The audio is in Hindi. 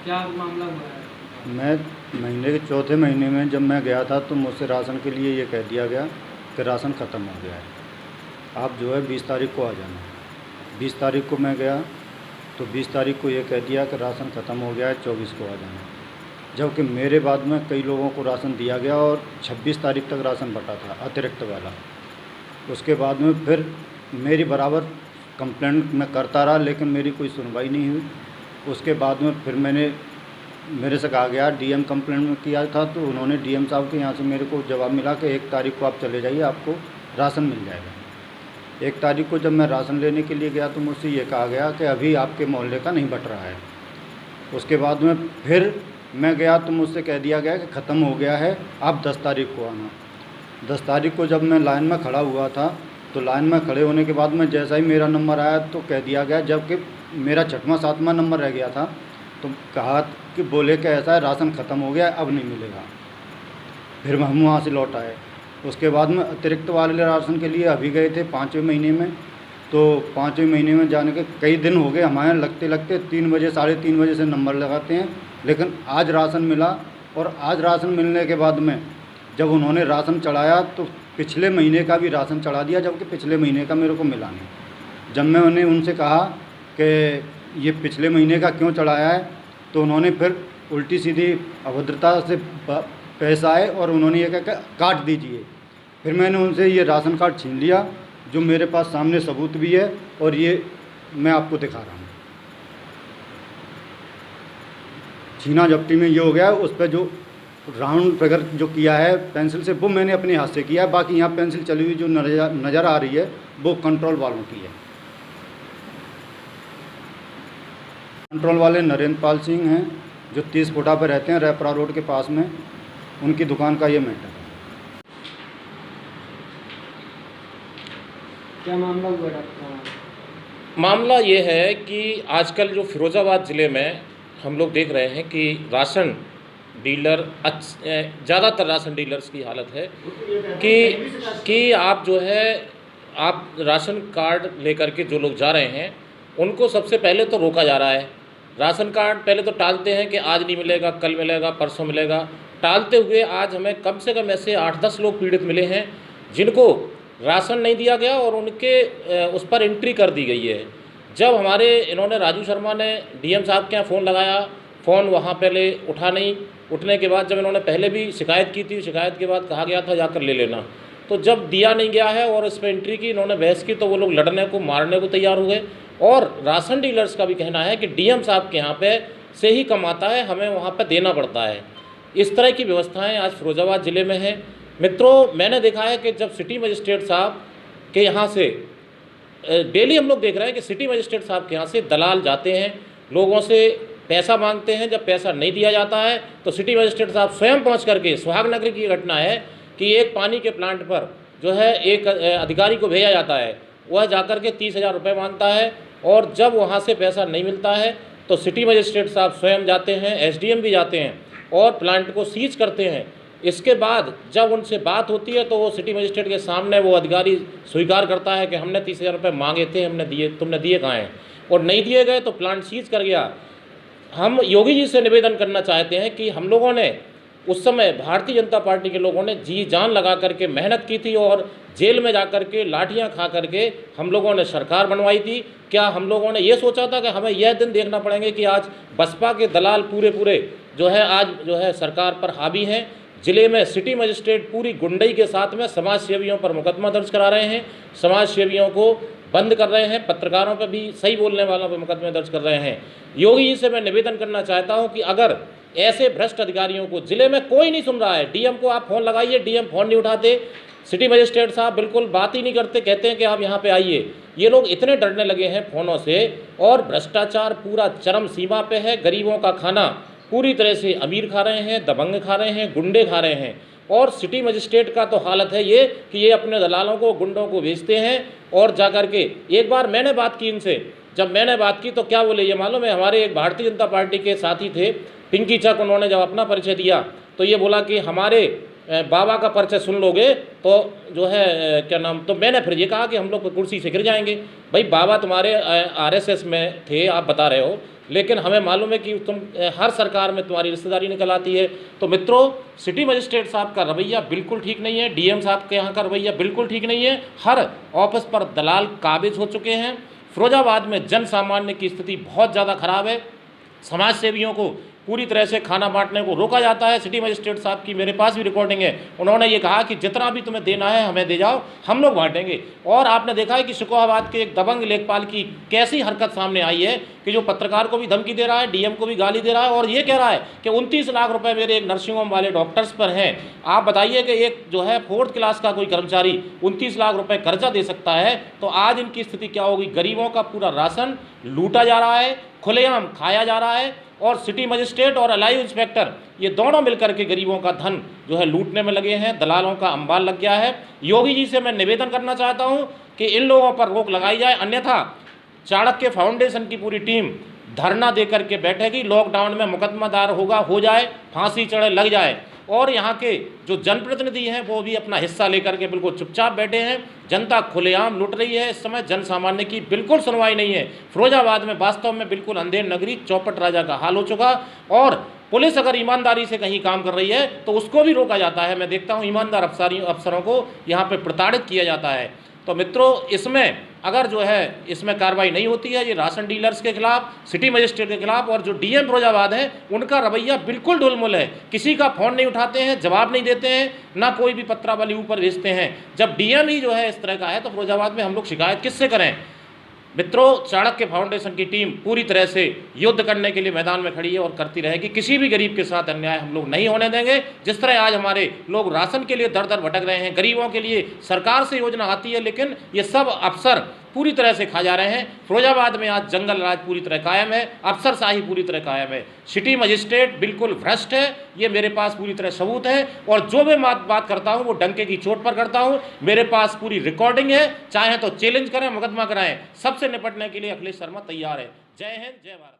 क्या मामला हुआ है? मैं महीने के चौथे महीने में जब मैं गया था तो मुझसे राशन के लिए ये कह दिया गया कि राशन ख़त्म हो गया है, आप जो है 20 तारीख को आ जाना। 20 तारीख को मैं गया तो 20 तारीख को ये कह दिया कि राशन ख़त्म हो गया है, 24 को आ जाना। जबकि मेरे बाद में कई लोगों को राशन दिया गया और 26 तारीख तक राशन बटा था अतिरिक्त वाला। उसके बाद में फिर मेरी बराबर कंप्लेंट मैं करता रहा, लेकिन मेरी कोई सुनवाई नहीं हुई। उसके बाद में फिर मेरे से कहा गया डीएम कंप्लेंट में किया था, तो उन्होंने डीएम साहब के यहाँ से मेरे को जवाब मिला कि 1 तारीख को आप चले जाइए, आपको राशन मिल जाएगा। 1 तारीख को जब मैं राशन लेने के लिए गया तो मुझसे ये कहा गया कि अभी आपके मोहल्ले का नहीं बट रहा है। उसके बाद में फिर मैं गया तो मुझसे कह दिया गया कि ख़त्म हो गया है, आप 10 तारीख को आना। 10 तारीख को जब मैं लाइन में खड़ा हुआ था तो लाइन में खड़े होने के बाद में जैसा ही मेरा नंबर आया तो कह दिया गया, जबकि मेरा 6वां 7वां नंबर रह गया था, तो कहा कि बोले कि ऐसा है राशन ख़त्म हो गया, अब नहीं मिलेगा। फिर हम वहाँ से लौट आए। उसके बाद में अतिरिक्त वाले राशन के लिए अभी गए थे 5वें महीने में, तो 5वें महीने में जाने के कई दिन हो गए हमारे लगते लगते 3 बजे 3:30 बजे से नंबर लगाते हैं, लेकिन आज राशन मिला। और आज राशन मिलने के बाद में जब उन्होंने राशन चढ़ाया तो पिछले महीने का भी राशन चढ़ा दिया, जबकि पिछले महीने का मेरे को मिला नहीं। जब मैं उनसे कहा कि ये पिछले महीने का क्यों चढ़ाया है, तो उन्होंने फिर उल्टी सीधी अभद्रता से पैसा आए और उन्होंने ये कहा काट दीजिए। फिर मैंने उनसे ये राशन कार्ड छीन लिया, जो मेरे पास सामने सबूत भी है और ये मैं आपको दिखा रहा हूँ। छीना झपटी में ये हो गया है, उस पर जो राउंड फिगर जो किया है पेंसिल से वो मैंने अपने हाथ से किया है, बाकी यहाँ पेंसिल चली हुई जो नज़र आ रही है वो कंट्रोल वालों की है। कंट्रोल वाले नरेंद्र पाल सिंह हैं, जो 30 फुटा पर रहते हैं रैपरा रोड के पास में, उनकी दुकान का ये मैटर है। क्या मामला हुआ डॉक्टर? मामला ये है कि आजकल जो फिरोज़ाबाद ज़िले में हम लोग देख रहे हैं कि राशन डीलर ज़्यादातर राशन डीलर्स की हालत है कि आप जो है आप राशन कार्ड लेकर के जो लोग जा रहे हैं उनको सबसे पहले तो रोका जा रहा है। राशन कार्ड पहले तो टालते हैं कि आज नहीं मिलेगा, कल मिलेगा, परसों मिलेगा। टालते हुए आज हमें कम से कम ऐसे 8-10 लोग पीड़ित मिले हैं जिनको राशन नहीं दिया गया और उनके उस पर एंट्री कर दी गई है। जब इन्होंने राजू शर्मा ने डीएम साहब के यहाँ फ़ोन लगाया, फ़ोन वहाँ पहले उठा नहीं। उठने के बाद जब इन्होंने पहले भी शिकायत की थी, शिकायत के बाद कहा गया था जाकर ले लेना, तो जब दिया नहीं गया है और इस पर एंट्री की, इन्होंने बहस की, तो वो लोग लड़ने को मारने को तैयार हुए। और राशन डीलर्स का भी कहना है कि डीएम साहब के यहाँ पे से ही कम आता है, हमें वहाँ पे देना पड़ता है। इस तरह की व्यवस्थाएँ आज फिरोज़ाबाद ज़िले में हैं। मित्रों, मैंने देखा है कि जब सिटी मजिस्ट्रेट साहब के यहाँ से डेली हम लोग देख रहे हैं कि सिटी मजिस्ट्रेट साहब के यहाँ से दलाल जाते हैं, लोगों से पैसा मांगते हैं। जब पैसा नहीं दिया जाता है तो सिटी मजिस्ट्रेट साहब स्वयं पहुँच करके, सुहागनगर की घटना है कि एक पानी के प्लांट पर जो है एक अधिकारी को भेजा जाता है, वह जाकर के 30,000 रुपये मांगता है, और जब वहाँ से पैसा नहीं मिलता है तो सिटी मजिस्ट्रेट साहब स्वयं जाते हैं, एसडीएम भी जाते हैं और प्लांट को सीज करते हैं। इसके बाद जब उनसे बात होती है तो वो सिटी मजिस्ट्रेट के सामने वो अधिकारी स्वीकार करता है कि हमने 30,000 रुपये मांगे थे, हमने दिए, तुमने दिए कहाँ हैं, और नहीं दिए गए तो प्लांट सीज कर गया। हम योगी जी से निवेदन करना चाहते हैं कि हम लोगों ने उस समय भारतीय जनता पार्टी के लोगों ने जी जान लगा करके मेहनत की थी और जेल में जा कर के लाठियाँ खा करके हम लोगों ने सरकार बनवाई थी। क्या हम लोगों ने ये सोचा था कि हमें यह दिन देखना पड़ेंगे कि आज बसपा के दलाल पूरे जो है आज जो है सरकार पर हावी हैं। ज़िले में सिटी मजिस्ट्रेट पूरी गुंडई के साथ में समाज सेवियों पर मुकदमा दर्ज करा रहे हैं, समाज सेवियों को बंद कर रहे हैं, पत्रकारों पर भी, सही बोलने वालों पर मुकदमे दर्ज कर रहे हैं। योगी जी से मैं निवेदन करना चाहता हूं कि अगर ऐसे भ्रष्ट अधिकारियों को ज़िले में कोई नहीं सुन रहा है, डीएम को आप फ़ोन लगाइए, डीएम फ़ोन नहीं उठाते, सिटी मजिस्ट्रेट साहब बिल्कुल बात ही नहीं करते, कहते हैं कि आप यहाँ पे आइए। ये लोग इतने डरने लगे हैं फ़ोनों से, और भ्रष्टाचार पूरा चरम सीमा पे है। गरीबों का खाना पूरी तरह से अमीर खा रहे हैं, दबंग खा रहे हैं, गुंडे खा रहे हैं। और सिटी मजिस्ट्रेट का तो हालत है ये कि ये अपने दलालों को, गुंडों को भेजते हैं और जा कर के, एक बार मैंने बात की इनसे, जब मैंने बात की तो क्या बोले ये मालूम है, हमारे एक भारतीय जनता पार्टी के साथी थे पिंकी चक, उन्होंने जब अपना परिचय दिया तो ये बोला कि हमारे बाबा का परिचय सुन लोगे तो जो है क्या नाम, तो मैंने फिर ये कहा कि हम लोग कुर्सी से गिर जाएंगे। भाई बाबा तुम्हारे आरएसएस में थे, आप बता रहे हो, लेकिन हमें मालूम है कि तुम हर सरकार में तुम्हारी रिश्तेदारी निकल आती है। तो मित्रों, सिटी मजिस्ट्रेट साहब का रवैया बिल्कुल ठीक नहीं है, डीएम साहब के यहाँ का रवैया बिल्कुल ठीक नहीं है। हर ऑफिस पर दलाल काबिज हो चुके हैं। फिरोजाबाद में जन सामान्य की स्थिति बहुत ज़्यादा खराब है। समाज सेवियों को पूरी तरह से खाना बांटने को रोका जाता है। सिटी मजिस्ट्रेट साहब की मेरे पास भी रिकॉर्डिंग है, उन्होंने ये कहा कि जितना भी तुम्हें देना है हमें दे जाओ, हम लोग बांटेंगे। और आपने देखा है कि शिकोहाबाद के एक दबंग लेखपाल की कैसी हरकत सामने आई है कि जो पत्रकार को भी धमकी दे रहा है, डीएम को भी गाली दे रहा है और ये कह रहा है कि 29 लाख रुपए मेरे एक नर्सिंग होम वाले डॉक्टर्स पर हैं। आप बताइए कि एक जो है 4th क्लास का कोई कर्मचारी 29 लाख रुपए कर्जा दे सकता है, तो आज इनकी स्थिति क्या होगी। गरीबों का पूरा राशन लूटा जा रहा है, खुलेआम खाया जा रहा है, और सिटी मजिस्ट्रेट और अलाइव इंस्पेक्टर ये दोनों मिलकर के गरीबों का धन जो है लूटने में लगे हैं। दलालों का अंबाल लग गया है। योगी जी से मैं निवेदन करना चाहता हूं कि इन लोगों पर रोक लगाई जाए, अन्यथा चाणक्य फाउंडेशन की पूरी टीम धरना देकर के बैठेगी। लॉकडाउन में मुकदमा दायर होगा, हो जाए, फांसी चढ़े, लग जाए। और यहाँ के जो जनप्रतिनिधि हैं वो भी अपना हिस्सा लेकर के बिल्कुल चुपचाप बैठे हैं। जनता खुलेआम लूट रही है। इस समय जन सामान्य की बिल्कुल सुनवाई नहीं है। फिरोजाबाद में वास्तव में बिल्कुल अंधेर नगरी, चौपट राजा का हाल हो चुका। और पुलिस अगर ईमानदारी से कहीं काम कर रही है तो उसको भी रोका जाता है। मैं देखता हूँ ईमानदार अफसरों को यहाँ पर प्रताड़ित किया जाता है। तो मित्रों, इसमें अगर जो है इसमें कार्रवाई नहीं होती है, ये राशन डीलर्स के खिलाफ, सिटी मजिस्ट्रेट के खिलाफ, और जो डीएम फिरोजाबाद है उनका रवैया बिल्कुल ढुलमुल है। किसी का फ़ोन नहीं उठाते हैं, जवाब नहीं देते हैं, ना कोई भी पत्रावली ऊपर भेजते हैं। जब डीएम ही जो है इस तरह का है तो फिरोजाबाद में हम लोग शिकायत किससे करें। मित्रों, चाणक्य फाउंडेशन की टीम पूरी तरह से युद्ध करने के लिए मैदान में खड़ी है और करती रहेगी। किसी भी गरीब के साथ अन्याय हम लोग नहीं होने देंगे। जिस तरह आज हमारे लोग राशन के लिए दर दर भटक रहे हैं, गरीबों के लिए सरकार से योजना आती है लेकिन ये सब अफसर पूरी तरह से खा जा रहे हैं। फिरोजाबाद में आज जंगल राज पूरी तरह कायम है, अफसरशाही पूरी तरह कायम है। सिटी मजिस्ट्रेट बिल्कुल भ्रष्ट है, ये मेरे पास पूरी तरह सबूत है। और जो भी बात करता हूँ वो डंके की चोट पर करता हूँ। मेरे पास पूरी रिकॉर्डिंग है, चाहे तो चैलेंज करें, मुकदमा कराएं, सबसे निपटने के लिए अखिलेश शर्मा तैयार है। जय हिंद, जय भारत।